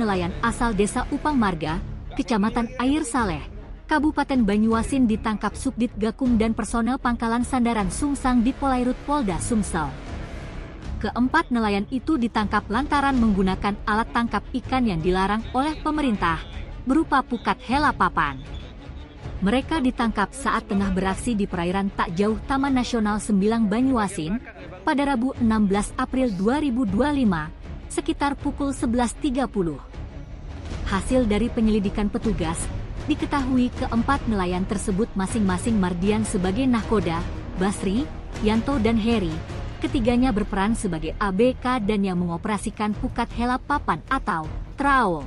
nelayan asal Desa Upang Marga, Kecamatan Air Saleh, Kabupaten Banyuasin ditangkap Subdit Gakum dan personel Pangkalan Sandaran Sungsang di Polairut Polda Sumsel. Keempat nelayan itu ditangkap lantaran menggunakan alat tangkap ikan yang dilarang oleh pemerintah, berupa pukat hela papan. Mereka ditangkap saat tengah beraksi di perairan tak jauh Taman Nasional Sembilang Banyuasin pada Rabu 16 April 2025 sekitar pukul 11.30. Hasil dari penyelidikan petugas, diketahui keempat nelayan tersebut masing-masing Mardian sebagai nahkoda, Basri, Yanto dan Heri. Ketiganya berperan sebagai ABK dan yang mengoperasikan pukat hela papan atau trawl.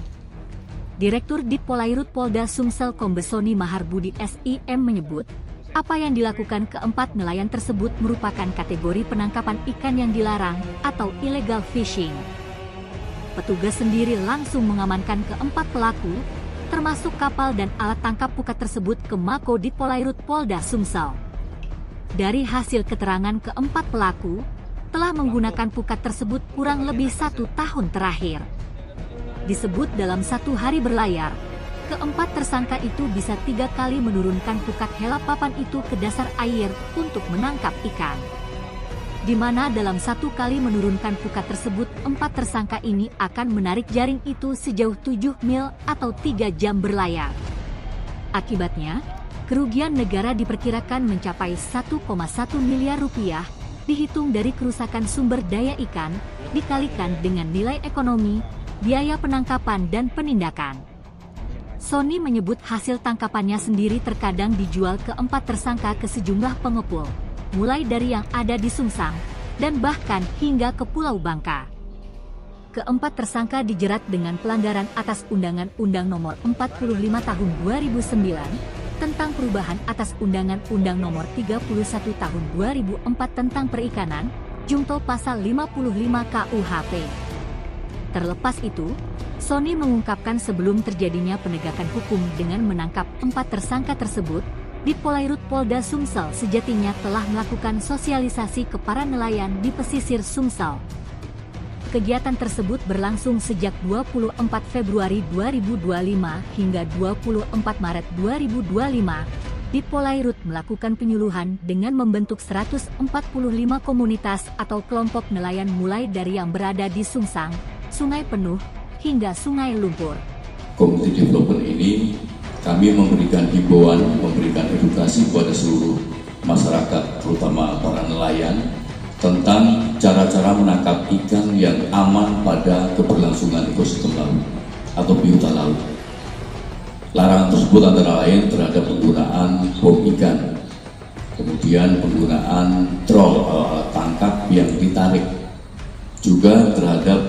Direktur Dit Polairut Polda Sumsel Kombes Sony Maharbudi SIM menyebut, apa yang dilakukan keempat nelayan tersebut merupakan kategori penangkapan ikan yang dilarang atau illegal fishing. Petugas sendiri langsung mengamankan keempat pelaku, termasuk kapal dan alat tangkap pukat tersebut ke Mako Dit Polairut Polda Sumsel. Dari hasil keterangan keempat pelaku, telah menggunakan pukat tersebut kurang lebih 1 tahun terakhir. Disebut dalam 1 hari berlayar, keempat tersangka itu bisa 3 kali menurunkan pukat hela papan itu ke dasar air untuk menangkap ikan. Di mana dalam 1 kali menurunkan pukat tersebut, 4 tersangka ini akan menarik jaring itu sejauh 7 mil atau 3 jam berlayar. Akibatnya, kerugian negara diperkirakan mencapai 1,1 miliar rupiah, dihitung dari kerusakan sumber daya ikan, dikalikan dengan nilai ekonomi, biaya penangkapan dan penindakan. Sony menyebut hasil tangkapannya sendiri terkadang dijual ke 4 tersangka ke sejumlah pengepul, mulai dari yang ada di Sungsang, dan bahkan hingga ke Pulau Bangka. Keempat tersangka dijerat dengan pelanggaran atas Undang-Undang Nomor 45 Tahun 2009 tentang perubahan atas Undang-Undang Nomor 31 Tahun 2004 tentang Perikanan, Junto Pasal 55 KUHP. Terlepas itu, Sony mengungkapkan sebelum terjadinya penegakan hukum dengan menangkap 4 tersangka tersebut, Dit Polairut Polda Sumsel sejatinya telah melakukan sosialisasi ke para nelayan di pesisir Sumsel. Kegiatan tersebut berlangsung sejak 24 Februari 2025 hingga 24 Maret 2025. Dit Polairut melakukan penyuluhan dengan membentuk 145 komunitas atau kelompok nelayan mulai dari yang berada di Sungsang, Sungai Penuh, hingga Sungai Lumpur. Community development ini kami memberikan himbauan, memberikan edukasi kepada seluruh masyarakat, terutama para nelayan, tentang cara-cara menangkap ikan yang aman pada keberlangsungan ekosistem laut atau biota laut. Larangan tersebut antara lain terhadap penggunaan bom ikan, kemudian penggunaan troll alat tangkap yang ditarik, juga terhadap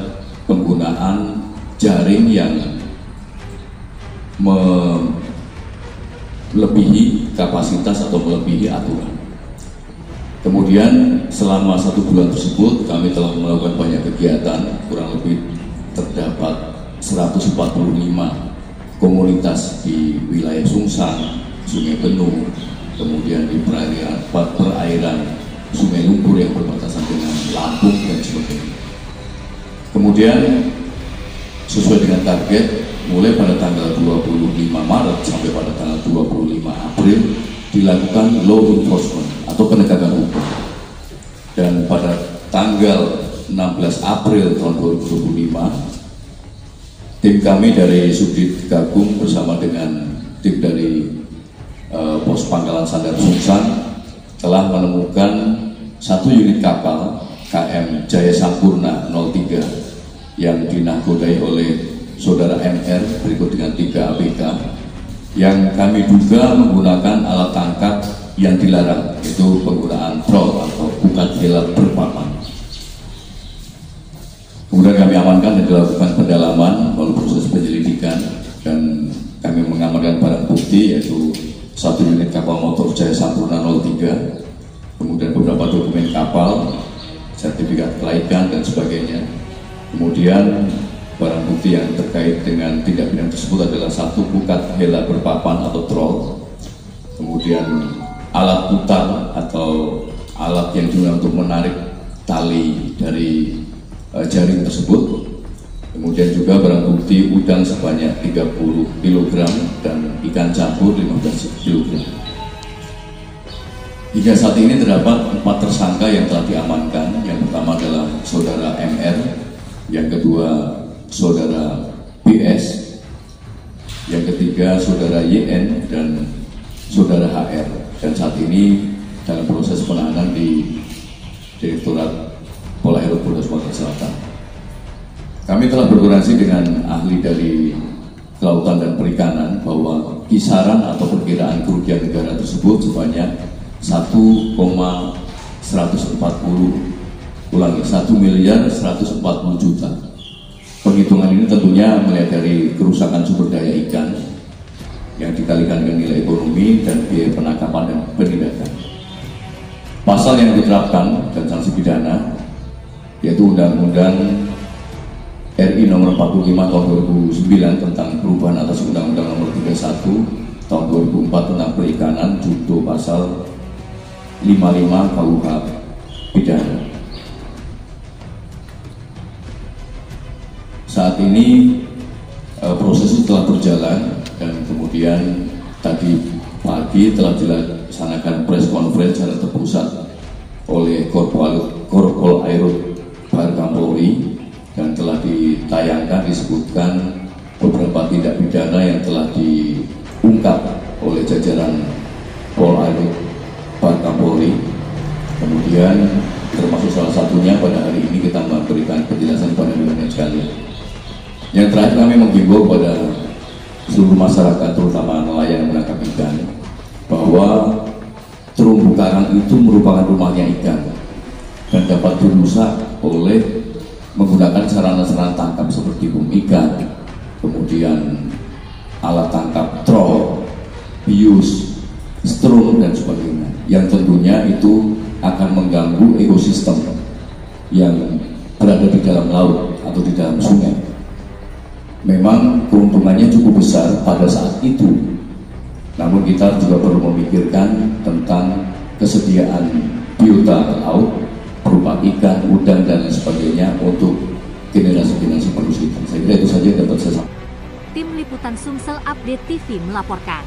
penggunaan jaring yang melebihi kapasitas atau melebihi aturan. Kemudian selama 1 bulan tersebut kami telah melakukan banyak kegiatan, kurang lebih terdapat 145 komunitas di wilayah Sungsang, Sungai Penuh, kemudian di perairan Sungai Lumpur yang berbatasan dengan Lampung dan sebagainya. Kemudian sesuai dengan target, mulai pada tanggal 25 Maret sampai pada tanggal 25 April dilakukan law enforcement atau penegakan hukum. Dan pada tanggal 16 April tahun 2025, tim kami dari Subdit Gakum bersama dengan tim dari Pos Pangkalan Sandar Sungsang telah menemukan 1 unit kapal KM Jaya Sampurna 03 yang dinahkodai oleh Saudara MR berikut dengan 3 ABK yang kami duga menggunakan alat tangkap yang dilarang, yaitu penggunaan troll atau pukat hela berpapan. Kemudian kami amankan dan dilakukan pendalaman melalui proses penyelidikan, dan kami mengamankan barang bukti yaitu 1 unit kapal motor Jaya Sampurna 03, kemudian beberapa dokumen kapal, sertifikat kelaikan dan sebagainya. Kemudian barang bukti yang terkait dengan tindak pidana tersebut adalah 1 pukat hela berpapan atau troll, kemudian alat putar atau alat yang digunakan untuk menarik tali dari jaring tersebut, Kemudian juga barang bukti udang sebanyak 30 kg dan ikan campur 15 kg. Hingga saat ini terdapat 4 tersangka yang telah diamankan. Yang pertama adalah saudara MR, yang kedua saudara BS, yang ketiga saudara YN dan saudara HR. Dan saat ini dalam proses penahanan di Direktorat Polairut Polda Sumatera Selatan. Kami telah berkoordinasi dengan ahli dari Kelautan dan Perikanan bahwa kisaran atau perkiraan kerugian negara tersebut sebanyak 1,140 juta. Penghitungan ini tentunya melihat dari kerusakan sumber daya ikan yang dikalikan dengan nilai ekonomi dan biaya penangkapan dan penindakan. Pasal yang diterapkan dan sanksi pidana yaitu Undang-Undang RI nomor 45 tahun 2009 tentang perubahan atas Undang-Undang nomor 31 tahun 2004 tentang perikanan, junto pasal 55 KUH pidana. Saat ini proses itu telah berjalan dan kemudian tadi pagi telah dilaksanakan press conference secara terpusat oleh Korpol Airut Barkampolri dan telah ditayangkan disebutkan beberapa tindak pidana yang telah diungkap oleh jajaran Polairut Barkampolri. Kemudian termasuk salah satunya pada hari ini kita memberikan penjelasan kepada wilayah sekalian. Yang terakhir kami menghimbau kepada seluruh masyarakat terutama nelayan yang menangkap ikan bahwa terumbu karang itu merupakan rumahnya ikan dan dapat dirusak oleh menggunakan sarana-sarana tangkap seperti bom ikan, kemudian alat tangkap troll, bius, strum dan sebagainya, yang tentunya itu akan mengganggu ekosistem yang berada di dalam laut atau di dalam sungai. Memang keuntungannya cukup besar pada saat itu, namun kita juga perlu memikirkan tentang kesediaan biota laut berupa ikan, udang dan sebagainya untuk generasi-generasi penerus kita. Saya kira itu saja yang dapat saya sampaikan. Tim Liputan Sumsel Update TV melaporkan.